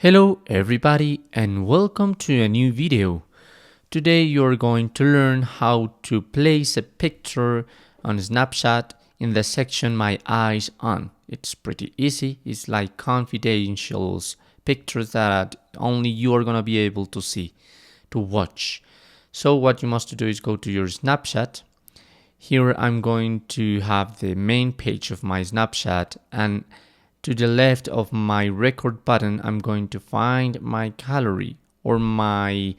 Hello everybody and welcome to a new video. Today you're going to learn how to place a picture on Snapchat in the section My Eyes On. It's pretty easy. It's like confidential pictures that only you are going to be able to see, to watch. So what you must do is go to your Snapchat. Here I'm going to have the main page of my Snapchat, and to the left of my record button, I'm going to find my gallery or my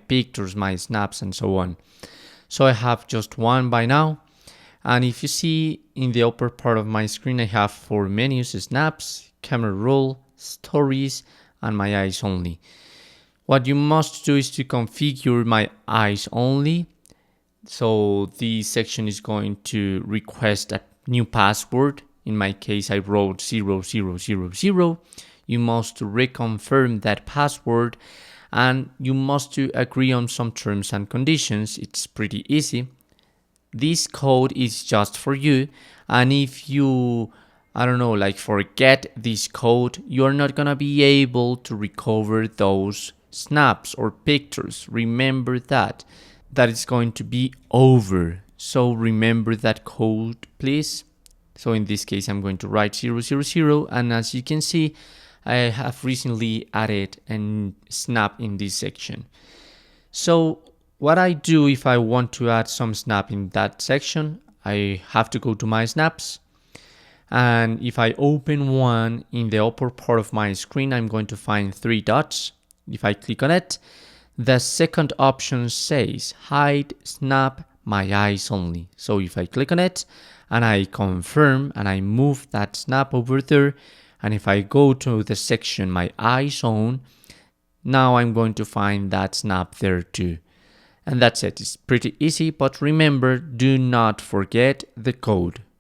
pictures, my snaps and so on. So I have just one by now. And if you see in the upper part of my screen, I have 4 menus: snaps, camera roll, stories, and my eyes only. What you must do is to configure my eyes only. So this section is going to request a new password. In my case, I wrote 0000. You must reconfirm that password and you must agree on some terms and conditions. It's pretty easy. This code is just for you, and if you forget this code, you're not gonna be able to recover those snaps or pictures. Remember that is going to be over. So remember that code, please. So in this case, I'm going to write 000, and as you can see, I have recently added a snap in this section. So what I do if I want to add some snap in that section, I have to go to my snaps. And if I open one in the upper part of my screen, I'm going to find 3 dots. If I click on it, the second option says hide snap my eyes only. So if I click on it and I confirm and I move that snap over there, and if I go to the section my eyes on, now I'm going to find that snap there too. And that's it. It's pretty easy, but remember, do not forget the code.